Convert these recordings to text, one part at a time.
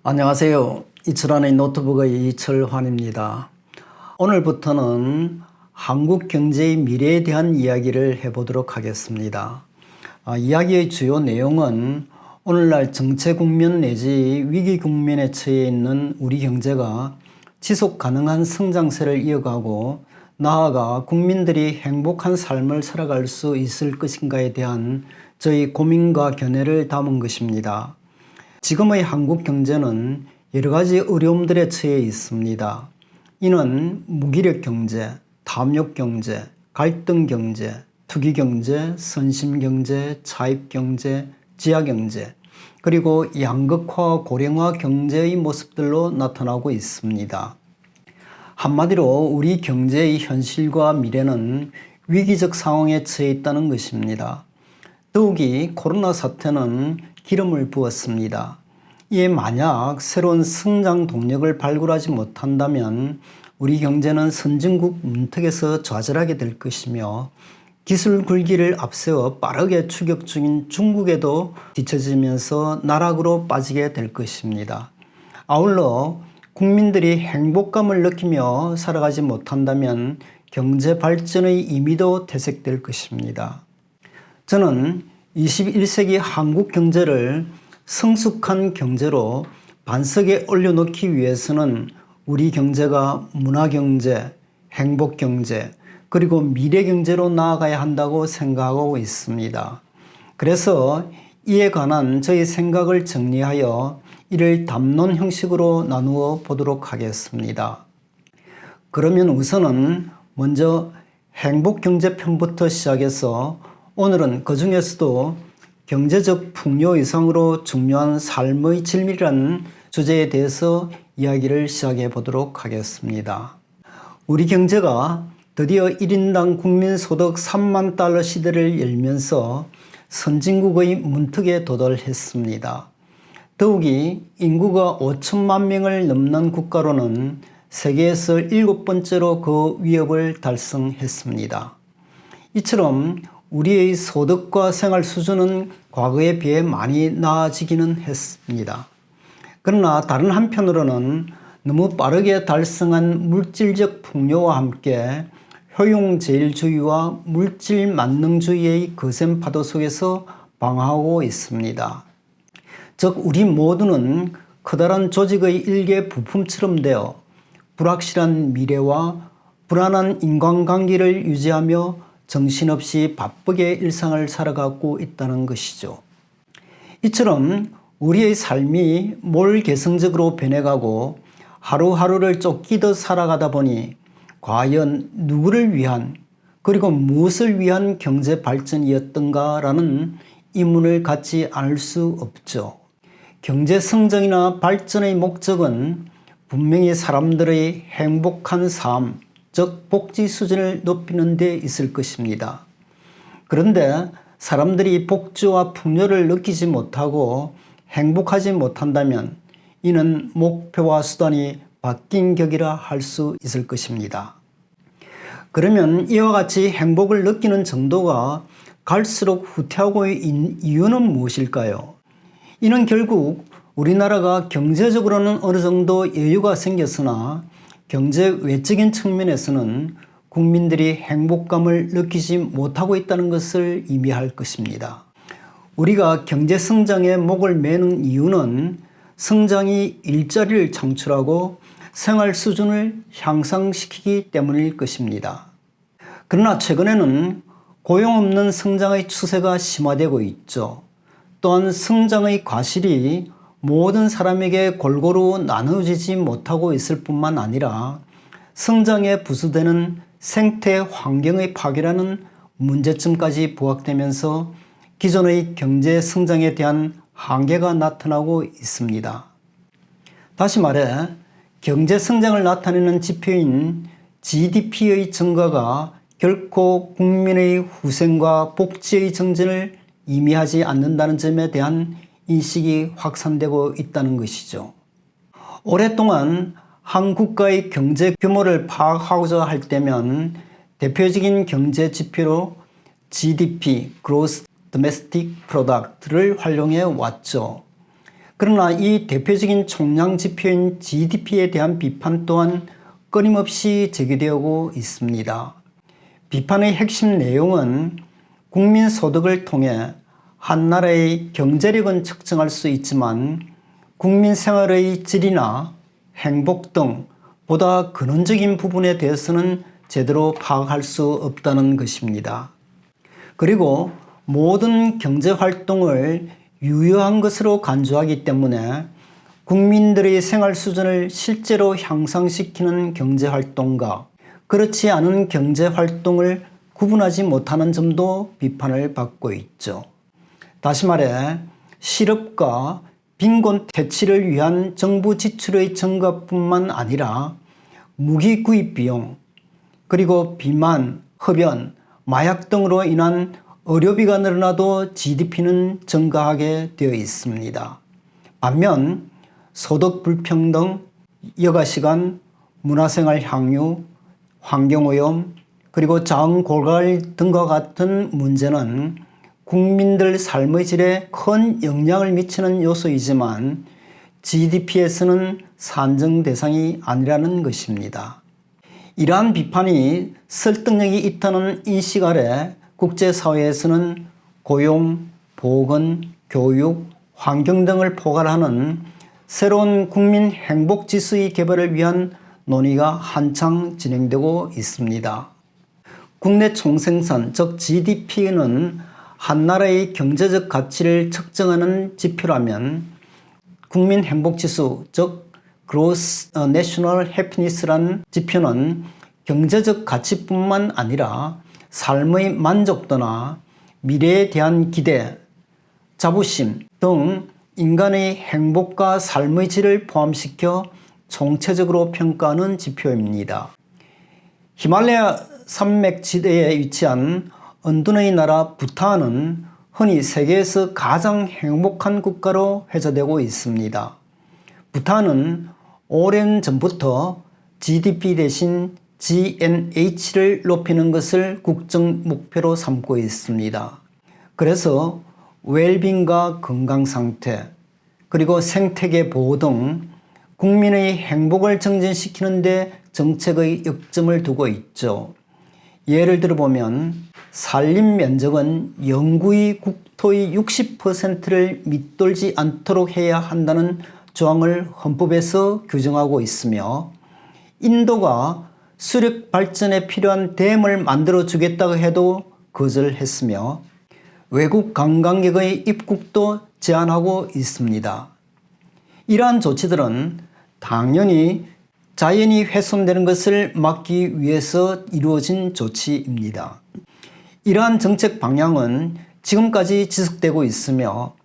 안녕하세요. 이철환의 노트북의 이철환입니다. 오늘부터는 한국 경제의 미래에 대한 이야기를 해보도록 하겠습니다. 이야기의 주요 내용은 오늘날 정체 국면 내지 위기 국면에 처해 있는 우리 경제가 지속 가능한 성장세를 이어가고 나아가 국민들이 행복한 삶을 살아갈 수 있을 것인가에 대한 저희 고민과 견해를 담은 것입니다. 지금의 한국 경제는 여러 가지 어려움들에 처해 있습니다. 이는 무기력 경제, 탐욕 경제, 갈등 경제, 투기 경제, 선심 경제, 차입 경제, 지하 경제, 그리고 양극화, 고령화 경제의 모습들로 나타나고 있습니다. 한마디로 우리 경제의 현실과 미래는 위기적 상황에 처해 있다는 것입니다. 더욱이 코로나 사태는 기름을 부었습니다. 이에 만약 새로운 성장 동력을 발굴하지 못한다면 우리 경제는 선진국 문턱에서 좌절하게 될 것이며 기술 굴기를 앞세워 빠르게 추격 중인 중국에도 뒤처지면서 나락으로 빠지게 될 것입니다. 아울러 국민들이 행복감을 느끼며 살아가지 못한다면 경제 발전의 의미도 퇴색될 것입니다. 저는 21세기 한국 경제를 성숙한 경제로 반석에 올려놓기 위해서는 우리 경제가 문화경제, 행복경제, 그리고 미래경제로 나아가야 한다고 생각하고 있습니다. 그래서 이에 관한 저희 생각을 정리하여 이를 담론 형식으로 나누어 보도록 하겠습니다. 그러면 우선은 먼저 행복경제 편부터 시작해서 오늘은 그 중에서도 경제적 풍요 이상으로 중요한 삶의 질이라는 주제에 대해서 이야기를 시작해 보도록 하겠습니다. 우리 경제가 드디어 1인당 국민소득 3만 달러 시대를 열면서 선진국의 문턱에 도달했습니다. 더욱이 인구가 5천만 명을 넘는 국가로는 세계에서 7번째로 그 위협을 달성했습니다. 이처럼 우리의 소득과 생활 수준은 과거에 비해 많이 나아지기는 했습니다. 그러나 다른 한편으로는 너무 빠르게 달성한 물질적 풍요와 함께 효용제일주의와 물질 만능주의의 거센 파도 속에서 방황하고 있습니다. 즉 우리 모두는 커다란 조직의 일개 부품처럼 되어 불확실한 미래와 불안한 인간관계를 유지하며 정신없이 바쁘게 일상을 살아가고 있다는 것이죠. 이처럼 우리의 삶이 몰개성적으로 변해가고 하루하루를 쫓기듯 살아가다 보니 과연 누구를 위한 그리고 무엇을 위한 경제 발전이었던가라는 의문을 갖지 않을 수 없죠. 경제 성장이나 발전의 목적은 분명히 사람들의 행복한 삶, 즉 복지 수준을 높이는 데 있을 것입니다. 그런데 사람들이 복지와 풍요를 느끼지 못하고 행복하지 못한다면 이는 목표와 수단이 바뀐 격이라 할 수 있을 것입니다. 그러면 이와 같이 행복을 느끼는 정도가 갈수록 후퇴하고 있는 이유는 무엇일까요? 이는 결국 우리나라가 경제적으로는 어느 정도 여유가 생겼으나 경제 외적인 측면에서는 국민들이 행복감을 느끼지 못하고 있다는 것을 의미할 것입니다. 우리가 경제 성장에 목을 매는 이유는 성장이 일자리를 창출하고 생활 수준을 향상시키기 때문일 것입니다. 그러나 최근에는 고용 없는 성장의 추세가 심화되고 있죠. 또한 성장의 과실이 모든 사람에게 골고루 나누어지지 못하고 있을 뿐만 아니라 성장에 부수되는 생태 환경의 파괴라는 문제점까지 부각되면서 기존의 경제 성장에 대한 한계가 나타나고 있습니다. 다시 말해 경제 성장을 나타내는 지표인 GDP의 증가가 결코 국민의 후생과 복지의 정진을 의미하지 않는다는 점에 대한 인식이 확산되고 있다는 것이죠. 오랫동안 한 국가의 경제 규모를 파악하고자 할 때면 대표적인 경제 지표로 GDP, Gross Domestic Product를 활용해 왔죠. 그러나 이 대표적인 총량 지표인 GDP에 대한 비판 또한 끊임없이 제기되고 있습니다. 비판의 핵심 내용은 국민 소득을 통해 한 나라의 경제력은 측정할 수 있지만 국민 생활의 질이나 행복 등 보다 근원적인 부분에 대해서는 제대로 파악할 수 없다는 것입니다. 그리고 모든 경제활동을 유효한 것으로 간주하기 때문에 국민들의 생활 수준을 실제로 향상시키는 경제활동과 그렇지 않은 경제활동을 구분하지 못하는 점도 비판을 받고 있죠. 다시 말해 실업과 빈곤 퇴치를 위한 정부 지출의 증가뿐만 아니라 무기 구입 비용, 그리고 비만, 흡연, 마약 등으로 인한 의료비가 늘어나도 GDP는 증가하게 되어 있습니다. 반면 소득 불평등, 여가시간, 문화생활 향유, 환경오염, 그리고 자원고갈 등과 같은 문제는 국민들 삶의 질에 큰 영향을 미치는 요소이지만 GDP에서는 산정 대상이 아니라는 것입니다. 이러한 비판이 설득력이 있다는 인식 아래 국제사회에서는 고용, 보건, 교육, 환경 등을 포괄하는 새로운 국민 행복지수의 개발을 위한 논의가 한창 진행되고 있습니다. 국내 총생산, 즉 GDP는 한 나라의 경제적 가치를 측정하는 지표라면 국민 행복지수, 즉 Gross National Happiness라는 지표는 경제적 가치뿐만 아니라 삶의 만족도나 미래에 대한 기대, 자부심 등 인간의 행복과 삶의 질을 포함시켜 총체적으로 평가하는 지표입니다. 히말라야 산맥지대에 위치한 은둔의 나라 부탄은 흔히 세계에서 가장 행복한 국가로 회자되고 있습니다. 부탄은 오랜 전부터 GDP 대신 GNH를 높이는 것을 국정 목표로 삼고 있습니다. 그래서 웰빙과 건강상태, 그리고 생태계 보호 등 국민의 행복을 증진시키는 데 정책의 역점을 두고 있죠. 예를 들어보면 산림 면적은 영구히 국토의 60%를 밑돌지 않도록 해야 한다는 조항을 헌법에서 규정하고 있으며, 인도가 수력 발전에 필요한 댐을 만들어 주겠다고 해도 거절했으며 외국 관광객의 입국도 제한하고 있습니다. 이러한 조치들은 당연히 자연이 훼손되는 것을 막기 위해서 이루어진 조치입니다. 이러한 정책 방향은 지금까지 지속되고 있으며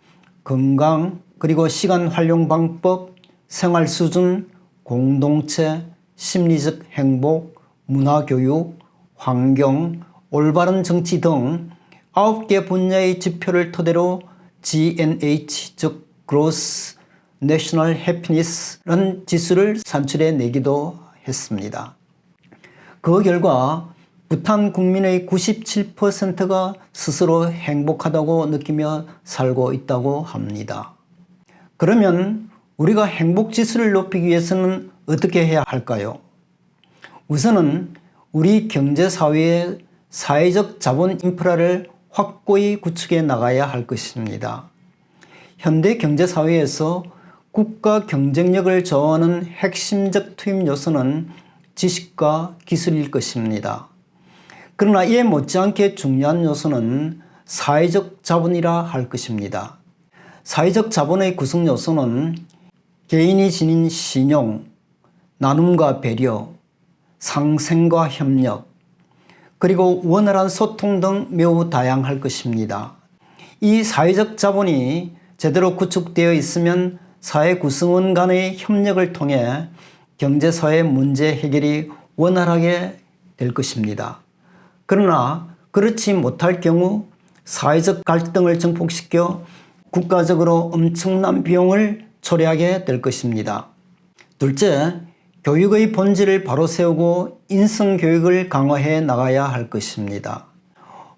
건강, 그리고 시간 활용 방법, 생활 수준, 공동체, 심리적 행복, 문화교육, 환경, 올바른 정치 등 9개 분야의 지표를 토대로 GNH, 즉 Gross National Happiness라는 지수를 산출해 내기도 했습니다. 그 결과 부탄 국민의 97%가 스스로 행복하다고 느끼며 살고 있다고 합니다. 그러면 우리가 행복지수를 높이기 위해서는 어떻게 해야 할까요? 우선은 우리 경제사회의 사회적 자본 인프라를 확고히 구축해 나가야 할 것입니다. 현대 경제사회에서 국가 경쟁력을 저하는 핵심적 투입 요소는 지식과 기술일 것입니다. 그러나 이에 못지않게 중요한 요소는 사회적 자본이라 할 것입니다. 사회적 자본의 구성 요소는 개인이 지닌 신용, 나눔과 배려, 상생과 협력, 그리고 원활한 소통 등 매우 다양할 것입니다. 이 사회적 자본이 제대로 구축되어 있으면 사회 구성원 간의 협력을 통해 경제사회 문제 해결이 원활하게 될 것입니다. 그러나 그렇지 못할 경우 사회적 갈등을 증폭시켜 국가적으로 엄청난 비용을 초래하게 될 것입니다. 둘째, 교육의 본질을 바로 세우고 인성교육을 강화해 나가야 할 것입니다.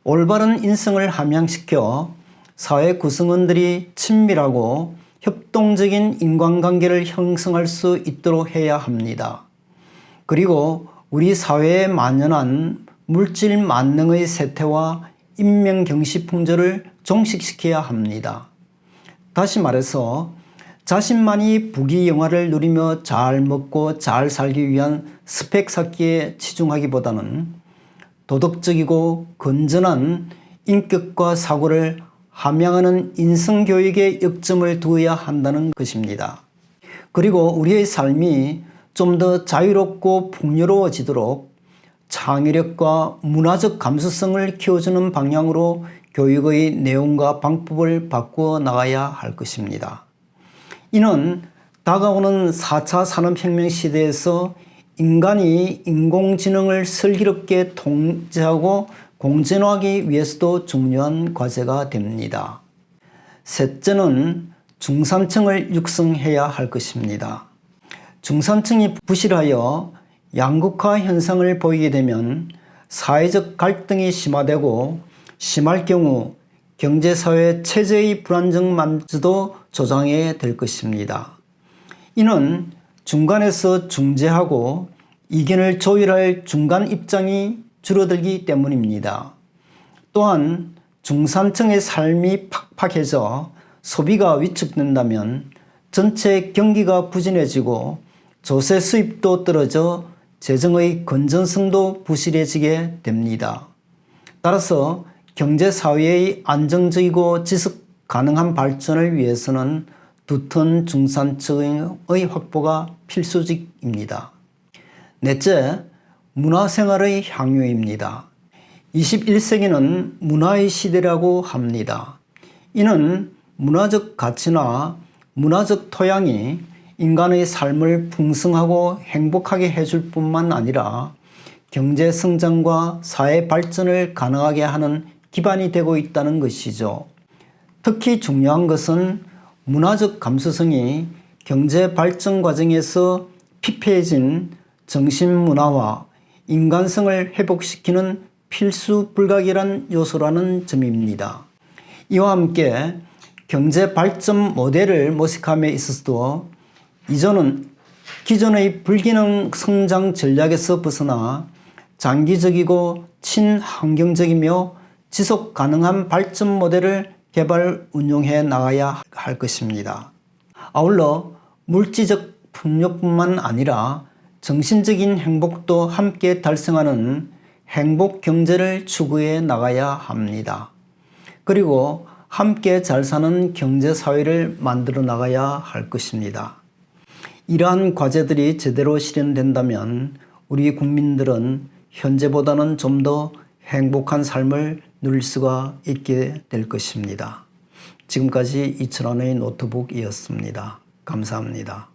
올바른 인성을 함양시켜 사회 구성원들이 친밀하고 협동적인 인간관계를 형성할 수 있도록 해야 합니다. 그리고 우리 사회에 만연한 물질 만능의 세태와 인명경시 풍조를 종식시켜야 합니다. 다시 말해서 자신만이 부귀영화를 누리며 잘 먹고 잘 살기 위한 스펙 쌓기에 치중하기보다는 도덕적이고 건전한 인격과 사고를 함양하는 인성교육에 역점을 두어야 한다는 것입니다. 그리고 우리의 삶이 좀 더 자유롭고 풍요로워지도록 창의력과 문화적 감수성을 키워주는 방향으로 교육의 내용과 방법을 바꾸어 나가야 할 것입니다. 이는 다가오는 4차 산업혁명 시대에서 인간이 인공지능을 슬기롭게 통제하고 공존하기 위해서도 중요한 과제가 됩니다. 셋째는 중산층을 육성해야 할 것입니다. 중산층이 부실하여 양극화 현상을 보이게 되면 사회적 갈등이 심화되고 심할 경우 경제사회 체제의 불안정만저도 조장해 될 것입니다. 이는 중간에서 중재하고 이견을 조율할 중간 입장이 줄어들기 때문입니다. 또한 중산층의 삶이 팍팍해져 소비가 위축된다면 전체 경기가 부진해지고 조세 수입도 떨어져 재정의 건전성도 부실해지게 됩니다. 따라서 경제사회의 안정적이고 지속 가능한 발전을 위해서는 두터운 중산층의 확보가 필수적입니다. 넷째, 문화생활의 향유입니다. 21세기는 문화의 시대라고 합니다. 이는 문화적 가치나 문화적 토양이 인간의 삶을 풍성하고 행복하게 해줄 뿐만 아니라 경제 성장과 사회 발전을 가능하게 하는 기반이 되고 있다는 것이죠. 특히 중요한 것은 문화적 감수성이 경제 발전 과정에서 피폐해진 정신문화와 인간성을 회복시키는 필수 불가결한 요소라는 점입니다. 이와 함께 경제 발전 모델을 모색함에 있어서도 이전은 기존의 불균형 성장 전략에서 벗어나 장기적이고 친환경적이며 지속 가능한 발전 모델을 개발 운용해 나가야 할 것입니다. 아울러 물질적 풍요뿐만 아니라 정신적인 행복도 함께 달성하는 행복 경제를 추구해 나가야 합니다. 그리고 함께 잘 사는 경제 사회를 만들어 나가야 할 것입니다. 이러한 과제들이 제대로 실현된다면 우리 국민들은 현재보다는 좀 더 행복한 삶을 누릴 수가 있게 될 것입니다. 지금까지 이철환의 노트북이었습니다. 감사합니다.